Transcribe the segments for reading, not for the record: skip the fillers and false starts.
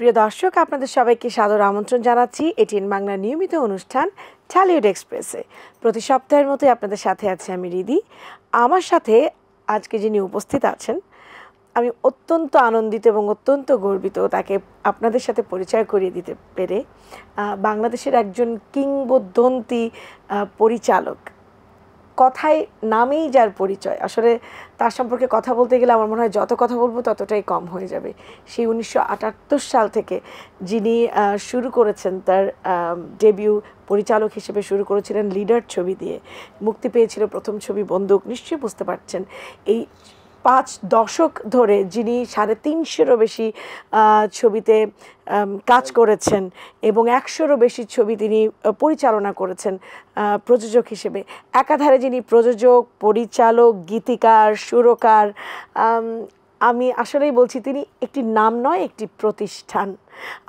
সুপ্রিয় দর্শক, আপনাদের সবাইকে সাদর আমন্ত্রণ জানাচ্ছি এটিএন বাংলার নিয়মিত অনুষ্ঠান টলিউড এক্সপ্রেসে। প্রতি সপ্তাহের মতোই আপনাদের সাথে আছি আমি রিদি। আমার সাথে আজকে যিনি উপস্থিত আছেন, আমি অত্যন্ত আনন্দিত এবং অত্যন্ত গর্বিত তাকে আপনাদের সাথে পরিচয় করিয়ে দিতে পেরে। বাংলাদেশের একজন কিংবদন্তি পরিচালক, কথায় নামেই যার পরিচয়। আসলে তার সম্পর্কে কথা বলতে গেলে আমার মনে হয় যত কথা বলবো ততটাই কম হয়ে যাবে। সেই 1978 সাল থেকে যিনি শুরু করেছেন, তার ডেবিউ পরিচালক হিসেবে শুরু করেছিলেন লিডার ছবি দিয়ে। মুক্তি পেয়েছিল প্রথম ছবি বন্দুক। নিশ্চয়ই বুঝতে পারছেন এই 5 দশক ধরে যিনি 350-এরও বেশি ছবিতে কাজ করেছেন এবং 100-এরও বেশি ছবি তিনি পরিচালনা করেছেন প্রযোজক হিসেবে। একাধারে যিনি প্রযোজক, পরিচালক, গীতিকার, সুরকার, আমি আসলেই বলছি তিনি একটি নাম নয়, একটি প্রতিষ্ঠান।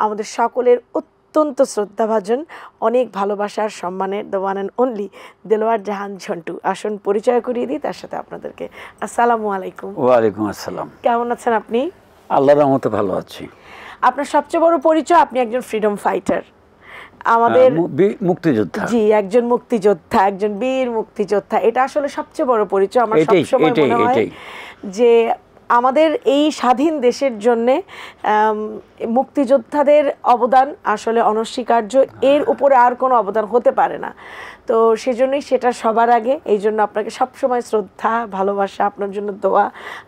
আমাদের সকলের অত্যন্ত শ্রদ্ধাভাজন, অনেক ভালোবাসার সম্মানের the one and only Delwar Jahan Jhantu. আসুন পরিচয় করিয়ে দিই তার সাথে আপনাদেরকে। আসসালামু আলাইকুম। ওয়ালাইকুম আসসালাম। কেমন আছেন আপনি? আল্লাহর রহমতে ভালো আছি। আপনার সবচেয়ে বড় পরিচয়, আপনি একজন ফ্রিডম ফাইটার, আমাদের মুক্তিযোদ্ধা। জি, একজন মুক্তিযোদ্ধা, একজন বীর মুক্তিযোদ্ধা। এটা আসলে সবচেয়ে বড় পরিচয়। আমার সবসময় মনে হয় যে আমাদের এই স্বাধীন দেশের জন্যে মুক্তিযোদ্ধাদের অবদান আসলে অনস্বীকার্য। এর উপরে আর কোনো অবদান হতে পারে না। তো সেজন্যই সেটা সবার আগে। এই জন্য আপনাকে সবসময় শ্রদ্ধা, ভালোবাসা, আপনার জন্য দোয়া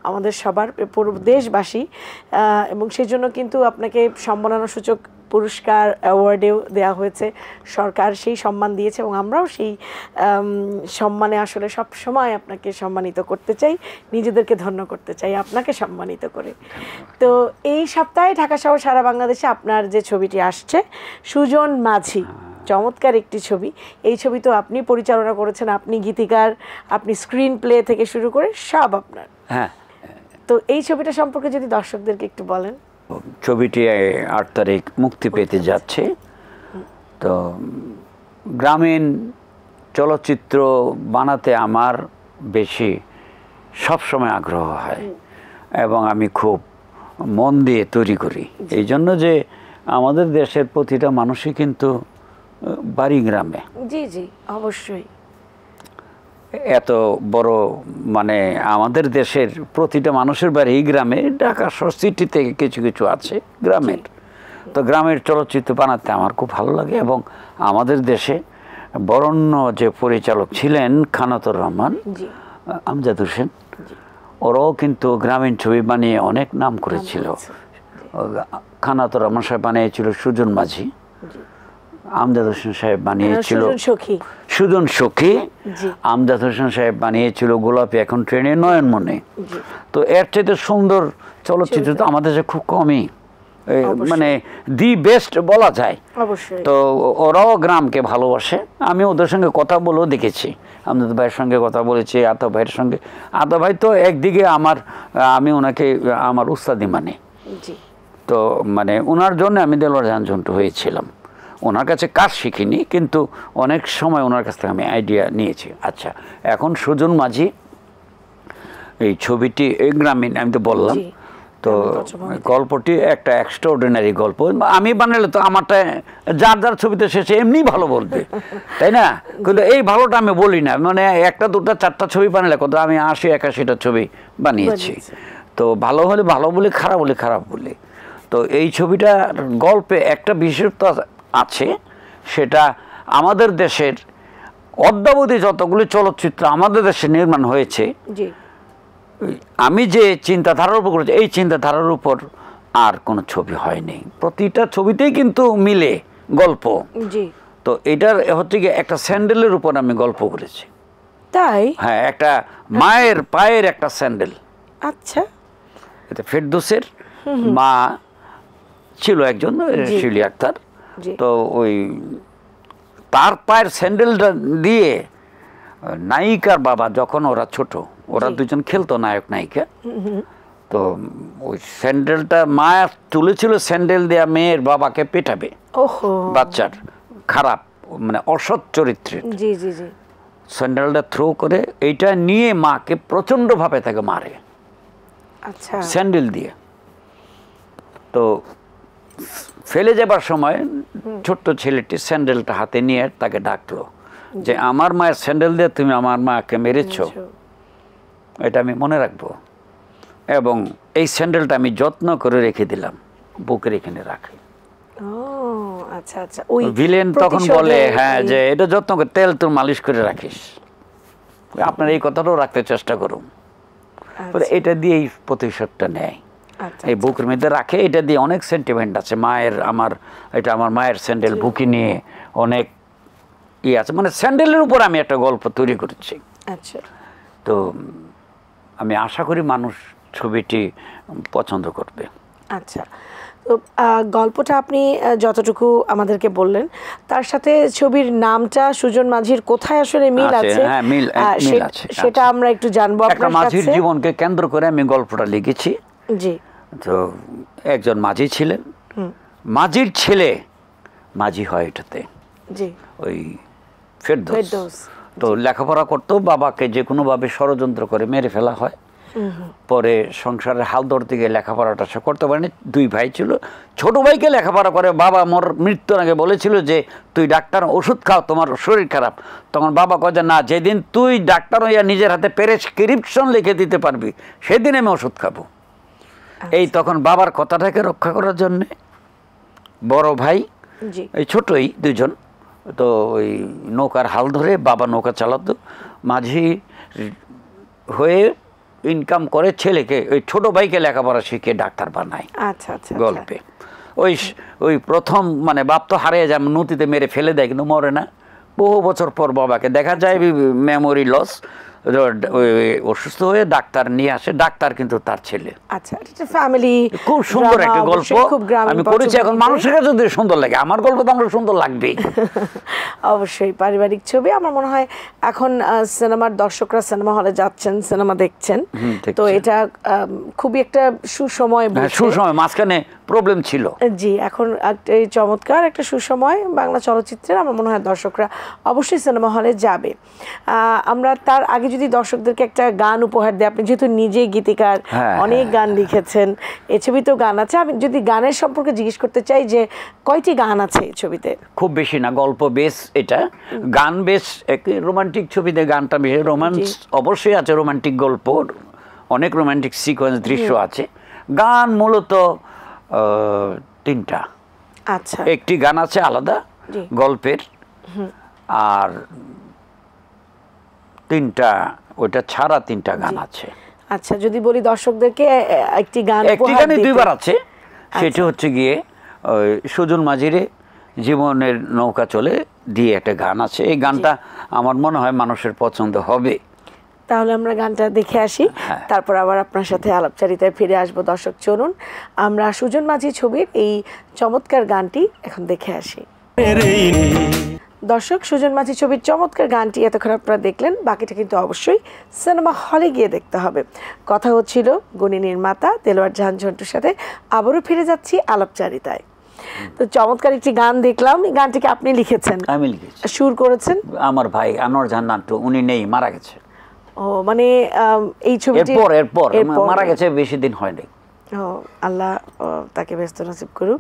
আমাদের সবার, পুরো দেশবাসী। এবং সেজন্য কিন্তু আপনাকে সম্মাননাসূচক পুরস্কার, অ্যাওয়ার্ডেও দেওয়া হয়েছে। সরকার সেই সম্মান দিয়েছে এবং আমরাও সেই সম্মানে আসলে সব সময় আপনাকে সম্মানিত করতে চাই, নিজেদেরকে ধন্য করতে চাই আপনাকে সম্মানিত করে। তো এই সপ্তাহে ঢাকা সহ সারা বাংলাদেশে আপনার যে ছবিটি আসছে, সুজন মাঝি, চমৎকার একটি ছবি। এই ছবি তো আপনি পরিচালনা করেছেন, আপনি গীতিকার, আপনি স্ক্রিন প্লে থেকে শুরু করে সব আপনার। হ্যাঁ। তো এই ছবিটা সম্পর্কে যদি দর্শকদেরকে একটু বলেন। ছবিটি 8 তারিখ মুক্তি পেতে যাচ্ছে। তো গ্রামীণ চলচ্চিত্র বানাতে আমার বেশি সবসময় আগ্রহ হয় এবং আমি খুব মন দিয়ে তৈরি করি। এই জন্য যে আমাদের দেশের প্রতিটা মানুষই কিন্তু বাড়ি গ্রামে। জি জি, অবশ্যই। এত বড় মানে আমাদের দেশের প্রতিটা মানুষের বাড়ি গ্রামে। ঢাকা সিটিতে কিছু কিছু আছে গ্রামের। তো গ্রামের চলচ্চিত্র বানাতে আমার খুব ভালো লাগে। এবং আমাদের দেশে বরেণ্য যে পরিচালক ছিলেন খানাতুর রহমান, আমজাদ হোসেন, ওরাও কিন্তু গ্রামীণ ছবি বানিয়ে অনেক নাম করেছিল। খানাতুর রহমান সাহেব বানিয়েছিল সুজন মাঝি, আমজাদ হোসেন সাহেব বানিয়েছিল সুজন সখী, আমজাদ হোসেন সাহেব বানিয়েছিল গোলাপি এখন ট্রেনে, নয়নমণি। তো এর চাইতে সুন্দর চলচ্চিত্র তো আমাদের দেশে খুব কমই, মানে দি বেস্ট বলা যায়। তো ওরাও গ্রামকে ভালোবাসে। আমি ওদের সঙ্গে কথা বলেও দেখেছি, আমজাদ ভাইয়ের সঙ্গে কথা বলেছি, আতা ভাইয়ের সঙ্গে। আতা ভাই তো একদিকে আমি ওনাকে আমার উস্তাদি মানে। তো মানে ওনার জন্য আমি দেলোয়ার জাহান ঝন্টু হয়েছিলাম। ওনার কাছে কাজ শিখিনি, কিন্তু অনেক সময় ওনার কাছ থেকে আমি আইডিয়া নিয়েছি। আচ্ছা, এখন সুজন মাঝি এই ছবিটি এই গ্রামীণ, আমি তো বললাম। তো গল্পটি একটা এক্সট্রাঅর্ডিনারি গল্প। আমি বানালে তো আমারটা যার যার ছবিতে শেষে এমনি ভালো বলবে, তাই না? কিন্তু এই ভালোটা আমি বলি না। মানে 1টা 2টা 4টা ছবি বানালে কত, আমি 80-81টা ছবি বানিয়েছি। তো ভালো হলে ভালো বলি, খারাপ হলে খারাপ বলি। তো এই ছবিটার গল্পে একটা বিশেষত্ব আছে, সেটা আমাদের দেশের অদ্যাবধি যতগুলি চলচ্চিত্র আমাদের দেশে নির্মাণ হয়েছে, আমি যে চিন্তাধারার উপর করেছি এই চিন্তাধারার উপর আর কোনো ছবি হয়নি। প্রতিটা ছবিতেই কিন্তু মিলে গল্প। তো এটার হচ্ছে কি, একটা স্যান্ডেলের উপর আমি গল্প করেছি। তাই? হ্যাঁ, একটা মায়ের পায়ের একটা স্যান্ডেল। আচ্ছা। এটা ফেরদৌসের মা ছিল একজন, শিলি আক্তার। তো ওই তার পায়ের স্যান্ডেলটা দিয়ে নায়িকার বাবা, যখন ওরা ছোট, ওরা দুজন খেলতো নায়ক নায়িকা। তো ওই স্যান্ডেলটা মা তুলেছিল, স্যান্ডেল দেয়া মেয়ের বাবাকে পেটাবে, বাচ্চার খারাপ মানে অসৎ চরিত্রের। স্যান্ডেলটা থ্রো করে এইটা নিয়ে মাকে প্রচণ্ডভাবে তাকে মারে, স্যান্ডেল দিয়ে। তো ফেলে যাবার সময় ছোট্ট ছেলেটি স্যান্ডেলটা হাতে নিয়ে তাকে ডাকলো যে আমার মায়ের স্যান্ডেল দিয়ে তুমি আমার মাকে মেরেছো, এটা আমি মনে রাখবো, এবং এই স্যান্ডেলটা আমি যত্ন করে রেখে দিলাম, বুকের এখানে রাখি। আচ্ছা আচ্ছা, ওই ভিলেন তখন বলে হ্যাঁ যে এটা যত্ন করে তেল তোর মালিশ করে রাখিস, আপনার এই কথাটাও রাখতে চেষ্টা করুন। এটা দিয়ে এই প্রতিশোধটা নেয়, এই বুকের মধ্যে রাখে। এটা দিয়ে অনেক সেন্টিমেন্ট আছে মায়ের, এটা আমার মায়ের স্যান্ডেল, বুকে নিয়ে অনেক আছে, মানে স্যান্ডেলের উপর আমি একটা গল্প তৈরি করেছি। আচ্ছা, তো আমি আশা করি মানুষ ছবিটি পছন্দ করবে। আচ্ছা, তো গল্পটা আপনি যতটুকু আমাদেরকে বললেন, তার সাথে ছবির নামটা সুজন মাঝির কোথায় আসলে মিল আছে? হ্যাঁ, মিল আছে, সেটা আমরা একটু জানবো একটা মাঝির জীবনকে কেন্দ্র করে আমি গল্পটা লিখেছি। জি। তো একজন মাঝি ছিলেন, মাঝির ছেলে মাঝি হয় এটাতে, জি, ওই ফেরদৌস। তো লেখাপড়া করতো, বাবাকে যে কোনোভাবে ষড়যন্ত্র করে মেরে ফেলা হয়। পরে সংসারের হাল ধরতে গিয়ে লেখাপড়াটা সে করতে পারেনি। দুই ভাই ছিল, ছোট ভাইকে লেখাপড়া করে বাবা মোর মৃত্যুর আগে বলেছিল যে তুই ডাক্তার, ওষুধ খাও, তোমার শরীর খারাপ। তখন বাবা কয় যে না, যেদিন তুই ডাক্তার হইয়া নিজের হাতে প্রেসক্রিপশন লিখে দিতে পারবি সেদিন আমি ওষুধ খাবো। এই তখন বাবার কথাটাকে রক্ষা করার জন্যে বড় ভাই, এই ছোটই দুজন, তো ওই নৌকার হাল ধরে বাবা নৌকা চালাতো, মাঝি হয়ে ইনকাম করে ছেলেকে, ওই ছোট ভাইকে লেখাপড়া শিখে ডাক্তার বানায়। আচ্ছা আচ্ছা, গল্পে ওই প্রথম মানে বাপ তো হারিয়ে যায়, নদীতে মেরে ফেলে দেয়, কিন্তু মরে না। বহু বছর পর বাবাকে দেখা যায় মেমোরি লস, অসুস্থ হয়ে ডাক্তার নিয়ে আসে, ডাক্তার কিন্তু তার ছেলে। আচ্ছা, এটা ফ্যামিলি, খুব সুন্দর একটা গল্প আমি করেছি। এখন মানুষের কাছে যদি সুন্দর লাগে, আমার গল্প তো আমার সুন্দর লাগবেই। অবশ্যই পারিবারিক ছবি। আমার মনে হয় এখন সিনেমার দর্শকরা সিনেমা হলে যাচ্ছেন, সিনেমা দেখছেন, তো এটা খুবই একটা সুসময়, মাঝখানে প্রবলেম ছিল। জি, এখন এই চমৎকার একটা সুসময় বাংলা চলচ্চিত্রের। আমার মনে হয় দর্শকরা অবশ্যই সিনেমা হলে যাবে। আমরা তার আগে যদি দর্শকদেরকে একটা গান উপহার দেয়, আপনি যেহেতু নিজেই গীতিকার, অনেক গান লিখেছেন, এই ছবিতেও গান আছে, আমি যদি গানের সম্পর্কে জিজ্ঞেস করতে চাই যে কয়টি গান আছে এই ছবিতে? খুব বেশি না, গল্প বেশ, এটা গান বেশ। রোমান্টিক ছবিতে গানটা বেশি, রোমান্স অবশ্যই আছে, রোমান্টিক গল্প, অনেক রোমান্টিক সিকোয়েন্স দৃশ্য আছে। গান মূলত 3টা। আচ্ছা, একটি গান আছে আলাদা গল্পের, আর 3টা ওইটা ছাড়া 3টা গান আছে। আচ্ছা, যদি বলি দর্শকদেরকে একটি গান, একটি গানই 2বার আছে, সেটা হচ্ছে গিয়ে ওই সুজন মাঝিরে জীবনের নৌকা চলে দিয়ে একটা গান আছে। এই গানটা আমার মনে হয় মানুষের পছন্দ হবে। তাহলে আমরা গানটা দেখে আসি, তারপর আবার আপনার সাথে আলাপচারিতায় ফিরে আসবো। দর্শক চলুন আমরা সুজন মাঝি ছবির এই চমৎকার গানটি এখন দেখে আসি। দর্শক, সুজন মাঝি ছবির চমৎকার গানটি এতক্ষণ আপনারা দেখলেন, বাকিটা কিন্তু অবশ্যই সিনেমা হলে গিয়ে দেখতে হবে। কথা হচ্ছিল গুণী নির্মাতা দেলোয়ার জাহান ঝন্টুর সাথে। আবারও ফিরে যাচ্ছি আলাপচারিতায়। তো চমৎকার একটি গান দেখলাম, এই গানটিকে আপনি লিখেছেন? আমি লিখেছি। সুর করেছেন আমার ভাই আনোয়ার জাহান নান্টু, উনি নেই, মারা গেছে। ও, মানে এই ছবিটি এরপর মারা গেছে, বেশি দিন হয়নি। ও, আল্লাহ তাকে ব্যস্ত নসিব করুক।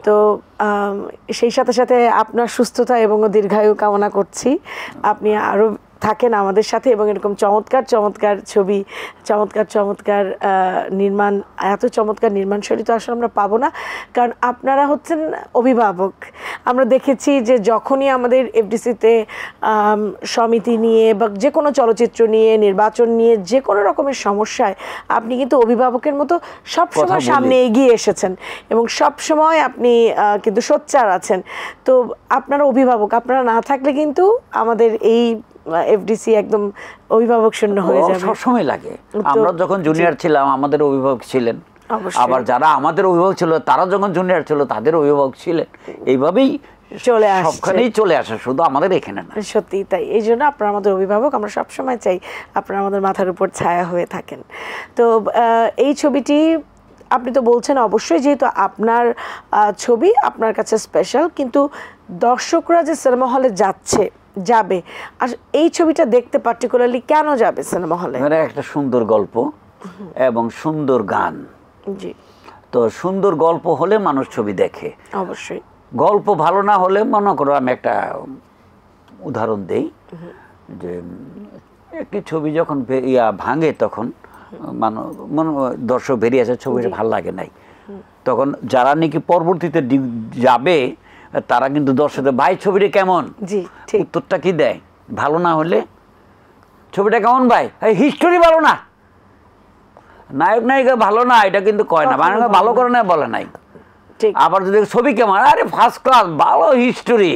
তো সেই সাথে সাথে আপনার সুস্থতা এবং দীর্ঘায়ু কামনা করছি, আপনি আরও থাকেন আমাদের সাথে, এবং এরকম চমৎকার চমৎকার ছবি, চমৎকার চমৎকার নির্মাণ, এত চমৎকার নির্মাণ শৈলী তো আসলে আমরা পাবো না, কারণ আপনারা হচ্ছেন অভিভাবক। আমরা দেখেছি যে যখনই আমাদের এফডিসিতে সমিতি নিয়ে বা যে কোনো চলচ্চিত্র নিয়ে, নির্বাচন নিয়ে যে কোনো রকমের সমস্যায় আপনি কিন্তু অভিভাবকের মতো সবসময় সামনে এগিয়ে এসেছেন, এবং সবসময় আপনি কিন্তু সোচ্চার আছেন। তো আপনারা অভিভাবক, আপনারা না থাকলে কিন্তু আমাদের এই এফডিসি একদম অভিভাবক শূন্য হয়ে যাবে। সবসময় লাগে। আমরা যখন জুনিয়র ছিলাম আমাদের অভিভাবক ছিলেন, আবার যারা আমাদের অভিভাবক ছিল তারা যখন জুনিয়র ছিল তাদের অভিভাবক ছিলেন, এইভাবেই চলে আসে, সবখানেই চলে আসে, শুধু আমাদের এখানে না। সত্যি তাই। এই জন্য আপনারা আমাদের অভিভাবক, আমরা সবসময় চাই আপনারা আমাদের মাথার উপর ছায়া হয়ে থাকেন। তো এই ছবিটি আপনি তো বলছেন অবশ্যই, যেহেতু আপনার ছবি আপনার কাছে স্পেশাল, কিন্তু দর্শকরা যে সিনেমা হলে যাবে, আর এই ছবিটা দেখতে পার্টিকুলারলি কেন যাবে সিনেমা হলে? একটা সুন্দর গল্প এবং সুন্দর গান। জি, তো সুন্দর গল্প হলে মানুষ ছবি দেখে। অবশ্যই। গল্প ভালো না হলে, মনে করো আমি একটা উদাহরণ দেই, যে একটি ছবি যখন ভাঙে তখন দর্শক বেরিয়ে আসে, ছবিটা ভালো লাগে নাই, তখন যারা নাকি পরবর্তীতে যাবে তারা কিন্তু দর্শকদের ভাই ছবিটা কেমন, উত্তরটা কি দেয়? ভালো না হলে ছবিটা কেমন ভাই, হিস্টোরি ভালো না, নায়ক নায়িকা ভালো না, এটা কিন্তু কয় না, ভালো করে না বলে নাই। আবার যদি ছবি কেমন, আরে ফার্স্ট ক্লাস, ভালো হিস্টোরি,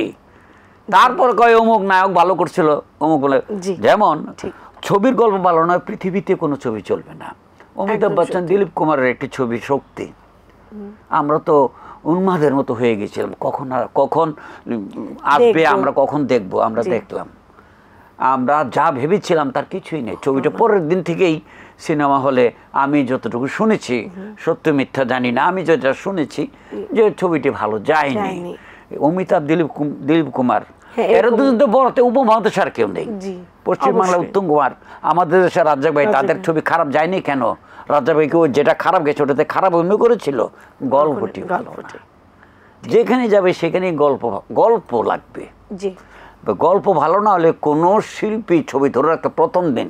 তারপর কয় অমুক নায়ক ভালো করছিল অমুক বলে। যেমন ছবির গল্প ভালো নয়, পৃথিবীতে কোনো ছবি চলবে না। অমিতাভ বচ্চন, দিলীপ কুমারের একটি ছবি শক্তি, আমরা তো উন্মাদের মতো হয়ে গেছিলাম, কখন আসবে, আমরা কখন দেখবো, আমরা দেখলাম, আমরা যা ভেবেছিলাম তার কিছুই নেই। ছবিটা পরের দিন থেকেই সিনেমা হলে, আমি যতটুকু শুনেছি, সত্য মিথ্যা জানি না, আমি যেটা শুনেছি যে ছবিটি ভালো যায়নি। অমিতাভ, দিলীপ কুমার, এরা দুজন তো বড়তে উপমহাদেশ আর কেউ নেই। পশ্চিমবাংলা উত্তম কুমার, আমাদের দেশের রাজ্জাক ভাই, তাদের ছবি খারাপ যায়নি কেন? রাজ্জাক ভাইকে যেটা খারাপ গেছে ওটাতে খারাপ অভিনয় করেছিল, গল্পটি ভালো না। যেখানে যাবে সেখানে গল্প লাগবে। গল্প ভালো না হলে কোনো শিল্পী ছবি ধরে রাখতে প্রথম দিন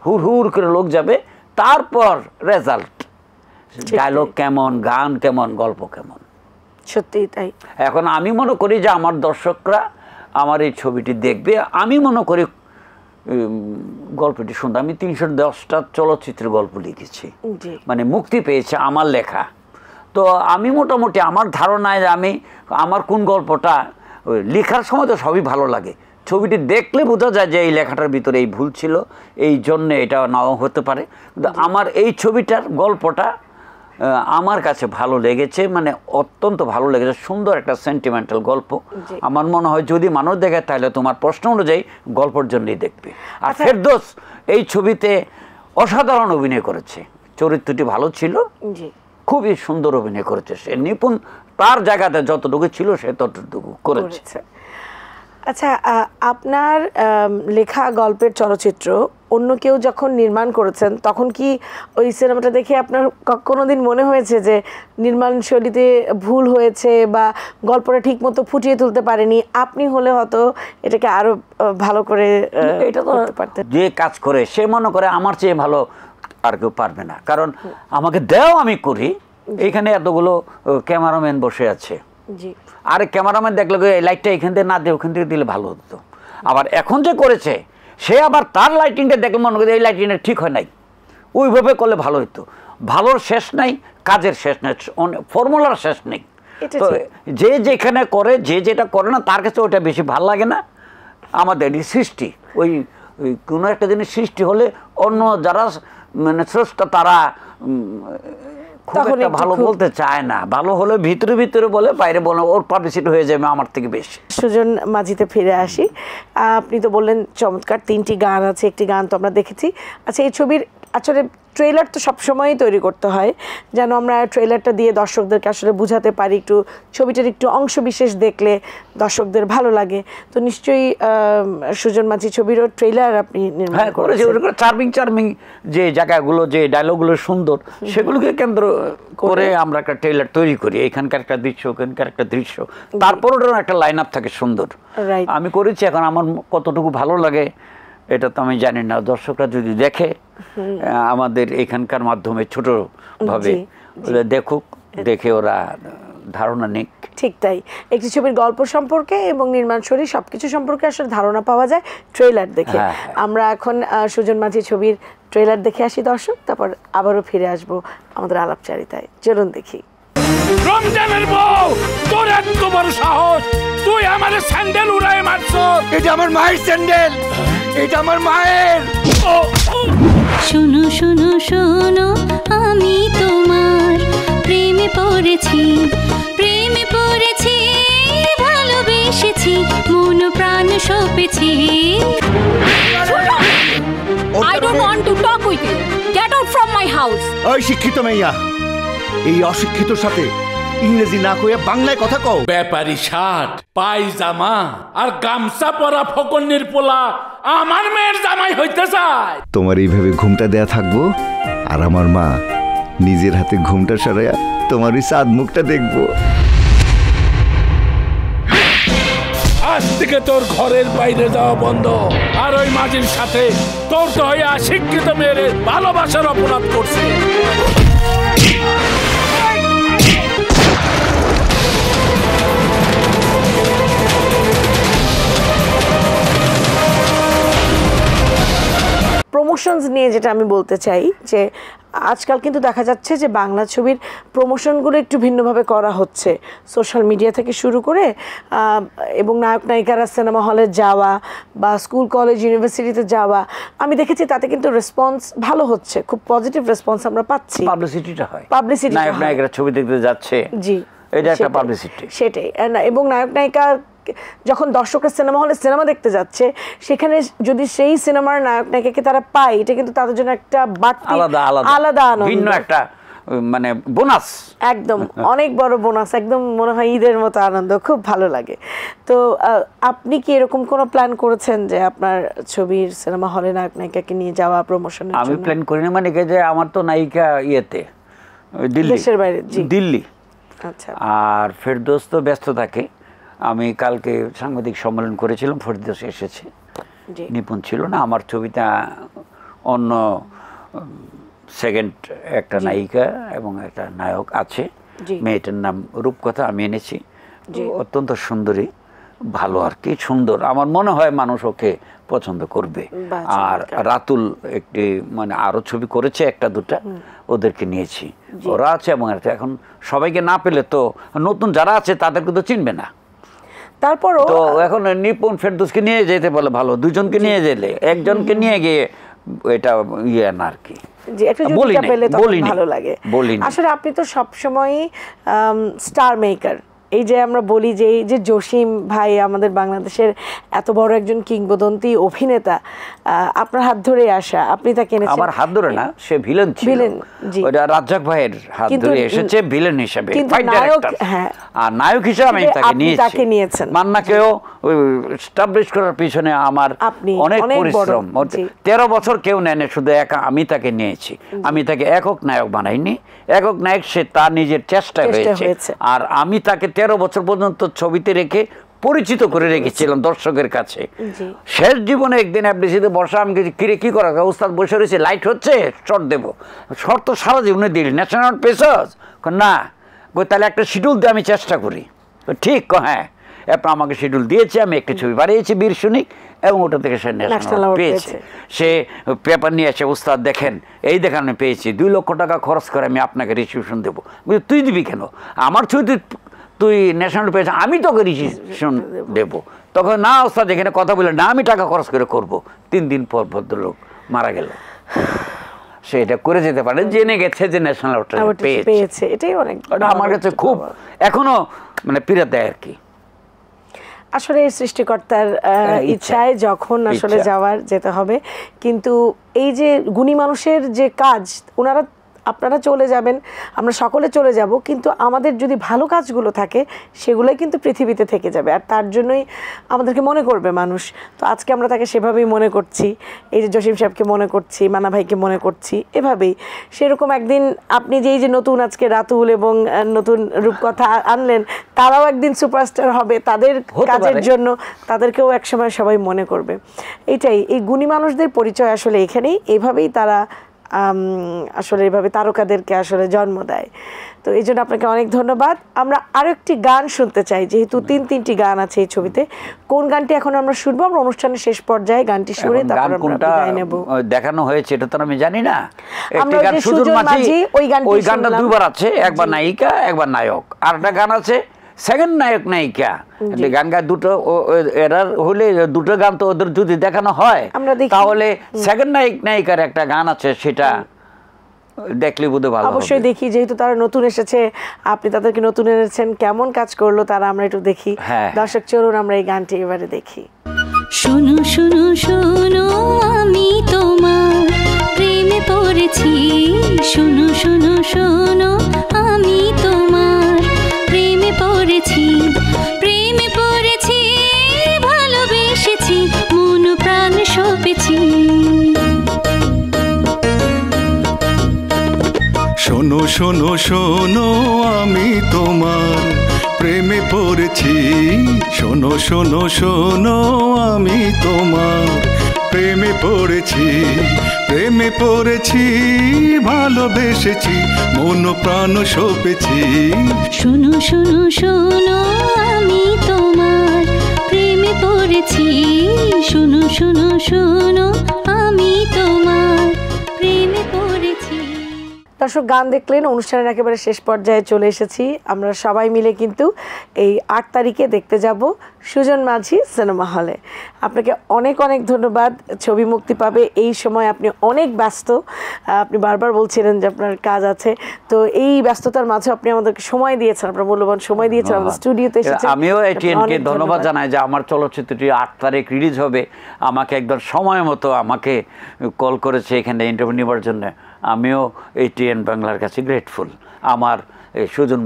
হুড় করে লোক যাবে, তারপর রেজাল্ট, ডায়লগ কেমন, গান কেমন, গল্প কেমন। সত্যি তাই। এখন আমি মনে করি যে আমার দর্শকরা আমার এই ছবিটি দেখবে, আমি মনে করি গল্পটি সুন্দর। আমি 310টা চলচ্চিত্রের গল্প লিখেছি, মানে মুক্তি পেয়েছে আমার লেখা। তো আমি মোটামুটি আমার ধারণায় যে আমার কোন গল্পটা লেখার সময় তো সবই ভালো লাগে, ছবিটি দেখলে বোঝা যায় যে এই লেখাটার ভিতরে এই ভুল ছিল, এই জন্যে এটা নাও হতে পারে। কিন্তু আমার এই ছবিটার গল্পটা আমার কাছে ভালো লেগেছে, মানে অত্যন্ত ভালো লেগেছে, সুন্দর একটা সেন্টিমেন্টাল গল্প। আমার মনে হয় যদি মানুষ দেখে তাহলে তোমার প্রশ্ন অনুযায়ী গল্পের জন্যই দেখবে। আর ফেরদৌস এই ছবিতে অসাধারণ অভিনয় করেছে, চরিত্রটি ভালো ছিল, খুবই সুন্দর অভিনয় করেছে, সে নিপুণ, তার জায়গাতে যতটুকু ছিল সে ততটুকু করেছে। আচ্ছা, আপনার লেখা গল্পের চলচ্চিত্র অন্য কেউ যখন নির্মাণ করেছেন তখন কি ওই সিনেমাটা দেখে আপনার কোনোদিন মনে হয়েছে যে নির্মাণ শৈলীতে ভুল হয়েছে বা গল্পটা ঠিক মতো ফুটিয়ে তুলতে পারেনি, আপনি হলে হয়তো এটাকে আরো ভালো করে এটা করতে পারতেন? যে কাজ করে সে মনে করে আমার চেয়ে ভালো আর কেউ পারবে না, কারণ আমাকে দেও আমি করি, এখানে এতগুলো ক্যামেরাম্যান বসে আছে, আরে ক্যামেরাম্যান দেখলে এই লাইটটা এখান থেকে না দিয়ে ওখান থেকে দিলে ভালো হতো। আবার এখন যে করেছে সে আবার তার লাইটিংটা দেখলে মনে করে এই লাইটিংটা ঠিক হয় নাই, ওইভাবে করলে ভালো হতো। ভালোর শেষ নাই, কাজের শেষ নাই, ফর্মুলার শেষ নেই। তো যে যেখানে করে, যে যেটা করে না তার কাছে ওটা বেশি ভালো লাগে না। আমাদের সৃষ্টি, ওই কোনো একটা জিনিস সৃষ্টি হলে অন্য যারা মানে স্রষ্টা তারা খুব একটা ভালো বলতে চায় না, ভালো হলে ভিতরে ভিতরে বলে, বাইরে বলে ওর পাবলিসিটি হয়ে যাবে আমার থেকে বেশি। সুজন মাঝিতে ফিরে আসি, আপনি তো বললেন চমৎকার 3টি গান আছে, একটি গান তো আমরা দেখেছি। আচ্ছা, এই ছবির আসলে ট্রেলার তো সবসময়ই তৈরি করতে হয় যেন আমরা ট্রেলারটা দিয়ে দর্শকদেরকে আসলে বুঝাতে পারি, একটু ছবিটার একটু অংশ বিশেষ দেখলে দর্শকদের ভালো লাগে। তো নিশ্চয়ই সুজন মাঝি ছবিরও ট্রেলার আপনি নির্মাণ করেছেন। চার্মিং যে জায়গাগুলো, যে ডায়লগগুলো সুন্দর, সেগুলোকে কেন্দ্র করে আমরা একটা ট্রেলার তৈরি করি। এখানকার একটা দৃশ্য, ওখানকার একটা দৃশ্য, তারপর ওটার একটা লাইন আপ থাকে সুন্দর। আমি করেছি, এখন আমার কতটুকু ভালো লাগে এটা তো আমি জানি না, দর্শকরা যদি দেখে আমাদের এখানকার মাধ্যমে ছোটভাবে দেখুক, দেখে ওরা ধারণা নিক। ঠিক তাই, একটি ছবির গল্প সম্পর্কে এবং নির্মাণশৈলী সবকিছু সম্পর্কে আসলে ধারণা পাওয়া যায় ট্রেলার দেখে। আমরা এখন সুজন মাঝি ছবির ট্রেলার দেখে আসি দর্শক, তারপর আবারও ফিরে আসবো আমাদের আলাপচারিতায়। চলুন দেখি। রমজানের বউ, তোর এত বড় সাহস, তুই আমার স্যান্ডেল উড়ায় মারছ। এটা আমার মায়ের স্যান্ডেল, এটা আমার মায়ের। শোনো শোনো শোনো, আমি তোমার প্রেমে পড়েছি, প্রেমে পড়েছি, ভালোবেসেছি, মন প্রাণ সঁপেছি। I don't want to talk with you. Get out from my house. ওই শিক্ষিত মেইয়া, এই অশিক্ষিতর সাথে ইংরেজি না কইয়া বাংলায় কথা কও। ব্যাপারী শার্ট, পায়জামা আর গামছা পরা ফকন্নির পোলা আমার মেয়ের জামাই হইতে চায়। তোমার এইভাবে ঘুমটা দেয়া থাকবো আর আমার মা নিজের হাতে ঘুমটা সরাইয়া তোমার ওই চাঁদ মুখটা দেখবো। আজ থেকে তোর ঘরের বাইরে যাওয়া বন্ধ। আর ওই মাঝির সাথে তোর তো হয়ে শিক্ষিত মেয়ের ভালোবাসার অপরাধ করছে। প্রমোশনস নিয়ে যেটা আমি বলতে চাই যে আজকাল কিন্তু দেখা যাচ্ছে যে বাংলা ছবির প্রমোশনগুলো একটু ভিন্নভাবে করা হচ্ছে, সোশ্যাল মিডিয়া থেকে শুরু করে এবং নায়ক নায়িকারা সিনেমা হলে যাওয়া বা স্কুল কলেজ ইউনিভার্সিটিতে যাওয়া, আমি দেখেছি তাতে কিন্তু রেসপন্স ভালো হচ্ছে, খুব পজিটিভ রেসপন্স আমরা পাচ্ছি। পাবলিসিটিটা হয়, পাবলিসিটি নায়ক নায়িকারা ছবি দেখতে যাচ্ছে, জি এটা একটা পাবলিসিটি। সেটাই। এবং নায়ক নায়িকা যখন দর্শকরা সিনেমা হলে সিনেমা দেখতে যাচ্ছে, সেখানে যদি সেই সিনেমার নায়ক নায়িকাকে তারা পায়, এটা কিন্তু তাদের জন্য একটা বাড়তি আলাদা আনন্দ, ভিন্ন একটা মানে বোনাস, একদম অনেক বড় বোনাস, একদম মনে হয় ঈদের মতো আনন্দ, খুব ভালো লাগে। তো আপনি কি এরকম কোনো প্ল্যান করেছেন যে আপনার ছবির সিনেমা হলে নায়ক নায়িকাকে নিয়ে যাওয়া প্রমোশনের? আমি প্ল্যান করি না, মানে যে আমার তো নায়িকা ইয়েতে দিল্লি, দেশের বাইরে, দিল্লি। আচ্ছা। আর ফেরদৌস তো ব্যস্ত থাকে। আমি কালকে সাংবাদিক সম্মেলন করেছিলাম, ফেরদৌস এসেছে, নিপুণ ছিল না। আমার ছবিটা অন্য সেকেন্ড একটা নায়িকা এবং একটা নায়ক আছে, মেয়েটার নাম রূপকথা, আমি এনেছি। অত্যন্ত সুন্দরী, ভালো আর কি, সুন্দর। আমার মনে হয় মানুষ ওকে পছন্দ করবে। আর রাতুল একটি মানে আরো ছবি করেছে একটা দুটা, ওদেরকে নিয়েছি, ওরা আছে। এবং এখন সবাইকে না পেলে তো নতুন যারা আছে তাদেরকে তো চিনবে না, তারপরও তো এখন নিপুণ ফেরদৌসকে নিয়ে যেতে বলে ভালো, দুজনকে নিয়ে যেলে, একজনকে নিয়ে গিয়ে এটা ইয়ে না আর কি, যে একটা জুটিটা পেলে তখন ভালো লাগে। আসলে আপনি তো সবসময়ই স্টার মেকার। এই যে আমরা বলি যে এই যে জসিম ভাই আমাদের বাংলাদেশের এত বড় একজন কিংবদন্তি অভিনেতা, আপনার হাত ধরে আসা, আপনি তাকে এনেছেন। আমার হাত ধরে না, সে ভিলেন ছিল, ওটা রাজ্জাক ভাইয়ের হাত ধরে এসেছে ভিলেন হিসেবে, আর নায়ক হিসেবে আমি তাকে নিয়েছি। মান্নাকেও এস্টাবলিশ করার পিছনে আমার অনেক পরিশ্রম। 13 বছর কেউ নেয়নি, শুধু একা আমি তাকে নিয়েছি। আমি তাকে একক নায়ক বানাইনি, একক নায়ক সে তার নিজের চেষ্টা হয়েছে। আর আমি তাকে 13 বছর পর্যন্ত ছবিতে রেখে পরিচিত করে রেখেছিলাম দর্শকের কাছে। শেষ জীবনে একদিন এফডিসিতে বসা, আমি কিরে কি করা, উস্তাদ বসে রয়েছে, লাইট হচ্ছে, শর্ট দেবো। শর্ট তো সারা জীবনে দিলি, ন্যাশনাল পেসার্স না, তাহলে একটা শিডিউল দিয়ে আমি চেষ্টা করি। ঠিক, হ্যাঁ। এরপর আমাকে শিডিউল দিয়েছে, আমি একটি ছবি বানিয়েছি বীর সৈনিক, এবং ওটা থেকে সে ন্যাশনাল পেয়েছে। সে পেপার নিয়ে এসে, উস্তাদ দেখেন, এই দেখেন আমি পেয়েছি, 2 লক্ষ টাকা খরচ করে আমি আপনাকে রিসিপশন দেবো। তুই দিবি কেন? আমার ছবি তুই ন্যাশনাল পেয়েছে, আমি তোকে রিসিপশন দেবো। তখন না উস্তাদ, এখানে কথা বলে না, আমি টাকা খরচ করে করবো। 3 দিন পর ভদ্রলোক মারা গেল। সে এটা করে যেতে পারে, জেনে গেছে যে ন্যাশনাল পেয়েছে। এটাই অনেক, আমার কাছে খুব এখনো মানে পীড়া দেয় আর কি। আসলে সৃষ্টিকর্তার ইচ্ছায় যখন আসলে যাওয়ার যেতে হবে। কিন্তু এই যে গুণী মানুষের যে কাজ, আপনারা চলে যাবেন, আমরা সকলে চলে যাব, কিন্তু আমাদের যদি ভালো কাজগুলো থাকে সেগুলোই কিন্তু পৃথিবীতে থেকে যাবে, আর তার জন্যই আমাদেরকে মনে করবে মানুষ। তো আজকে আমরা তাকে সেভাবেই মনে করছি, এই যে জসিম সাহেবকে মনে করছি, মানা ভাইকে মনে করছি, এভাবেই। সেরকম একদিন আপনি যে এই যে নতুন আজকে রাতুল এবং নতুন রূপকথা আনলেন, তারাও একদিন সুপারস্টার হবে, তাদের কাজের জন্য তাদেরকেও একসময় সবাই মনে করবে। এটাই, এই গুণী মানুষদের পরিচয় আসলে এখানেই, এইভাবেই তারা আসলে এভাবে তারকাদেরকে আসলে জন্ম দেয়। তো এই জন্য আপনাকে অনেক ধন্যবাদ। আমরা আরো একটি গান শুনতে চাই, যেহেতু 3টি গান আছে এই ছবিতে। কোন গানটি এখন আমরা শুনবো? আমরা অনুষ্ঠানের শেষ পর্যায়ে গানটি শুনে তারপর আমরা বিদায় নেব। দেখানো হয়েছে এটা তো আমি জানি না। একটি গান সুজন মাঝি, ওই গানটা 2 বার আছে, একবার নায়িকা একবার নায়ক। আর একটা গান আছে সেকেন্ড নায়ক নায়িকা, গান গায় দুটো, এরা হলে দুটো গান তো ওদের যদি দেখানো হয় তাহলে সেকেন্ড নায়ক নায়িকার একটা গান আছে, সেটা দেখলে বোধ ভালো। অবশ্যই দেখি, যেহেতু তারা নতুন এসেছে, আপনি তাদেরকে নতুন এনেছেন, কেমন কাজ করলো তারা, আমরা একটু দেখি। দর্শক চলুন আমরা এই গানটি এবারে দেখি। শোনো শোনো শোনো, আমি তোমার প্রেমে পড়েছি। শোনো শোনো শোনো, আমি তোমার প্রেমে পড়েছি, প্রেমে পড়েছি, ভালোবেসেছি, মন প্রাণ সঁপেছি। শোনো শোনো শোনো আমি তোমার প্রেমে পড়েছি শোনো শোনো শোনো আমি তোমার প্রেমে পড়েছি ভালোবেসেছি মন প্রাণ সঁপেছি শোনো শোনো শোনো আমি তোমার প্রেমে পড়েছি শোনো শোনো শোনো আমি তোমার প্রেমে পড়েছি। দর্শক, গান দেখলেন, অনুষ্ঠানের একেবারে শেষ পর্যায়ে চলে এসেছি। আমরা সবাই মিলে কিন্তু এই 8 তারিখে দেখতে যাব সুজন মাঝি সিনেমা হলে। আপনাকে অনেক অনেক ধন্যবাদ। ছবি মুক্তি পাবে এই সময়, আপনি অনেক ব্যস্ত, আপনি বারবার বলছিলেন যে আপনার কাজ আছে, তো এই ব্যস্ততার মাঝে আপনি আমাদেরকে সময় দিয়েছেন, আপনার মূল্যবান সময় দিয়েছেন, আমাদের স্টুডিওতে এসেছেন। আমিও এটিএনকে ধন্যবাদ জানাই যে আমার চলচ্চিত্রটি 8 তারিখ রিলিজ হবে, আমাকে একদম সময় মতো আমাকে কল করেছে এখানে ইন্টারভিউ নেওয়ার জন্য। আমিও এটিএন বাংলার কাছে গ্রেটফুল, আমার এই সুজন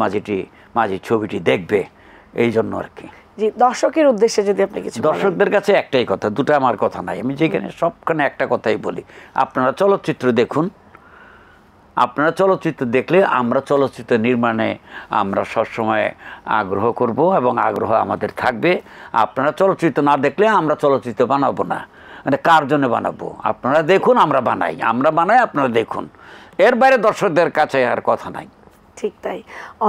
মাঝি ছবিটি দেখবে এই জন্য আর কি। জি, দর্শকের উদ্দেশ্যে যদি আপনি কিছু দর্শকদের কাছে একটাই কথা, দুটো আমার কথা নাই, আমি যেখানে সবখানে একটা কথাই বলি, আপনারা চলচ্চিত্র দেখুন, আপনারা চলচ্চিত্র দেখলে আমরা চলচ্চিত্র নির্মাণে আমরা সবসময় আগ্রহ করব এবং আগ্রহ আমাদের থাকবে। আপনারা চলচ্চিত্র না দেখলে আমরা চলচ্চিত্র বানাবো না, মানে কার জন্য বানাবো? আপনারা দেখুন, আমরা বানাই, আপনারা দেখুন, এর বাইরে দর্শকদের কাছে আর কথা নাই। ঠিক তাই,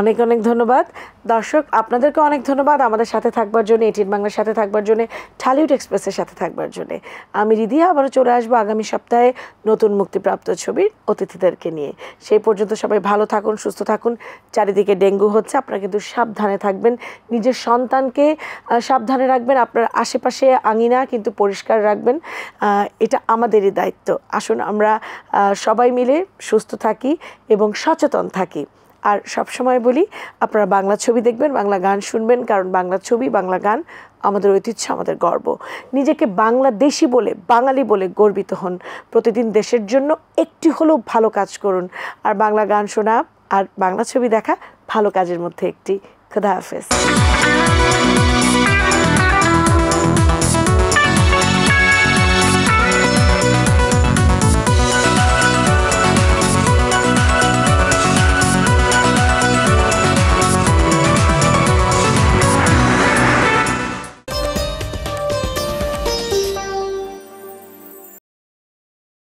অনেক অনেক ধন্যবাদ দর্শক, আপনাদেরকে অনেক ধন্যবাদ আমাদের সাথে থাকবার জন্য, এটিএন বাংলার সাথে থাকবার জন্য, ঢালিউড এক্সপ্রেসের সাথে থাকবার জন্য। আমি রিদি আবারও চলে আসবো আগামী সপ্তাহে নতুন মুক্তিপ্রাপ্ত ছবির অতিথিদেরকে নিয়ে। সেই পর্যন্ত সবাই ভালো থাকুন, সুস্থ থাকুন। চারিদিকে ডেঙ্গু হচ্ছে, আপনারা কিন্তু সাবধানে থাকবেন, নিজের সন্তানকে সাবধানে রাখবেন, আপনার আশেপাশে আঙিনা কিন্তু পরিষ্কার রাখবেন, এটা আমাদেরই দায়িত্ব। আসুন আমরা সবাই মিলে সুস্থ থাকি এবং সচেতন থাকি। আর সবসময় বলি, আপনারা বাংলা ছবি দেখবেন, বাংলা গান শুনবেন, কারণ বাংলা ছবি, বাংলা গান আমাদের ঐতিহ্য, আমাদের গর্ব। নিজেকে বাংলাদেশি বলে, বাঙালি বলে গর্বিত হন। প্রতিদিন দেশের জন্য একটি হলেও ভালো কাজ করুন। আর বাংলা গান শোনা আর বাংলা ছবি দেখা ভালো কাজের মধ্যে একটি। খোদা হাফেজ।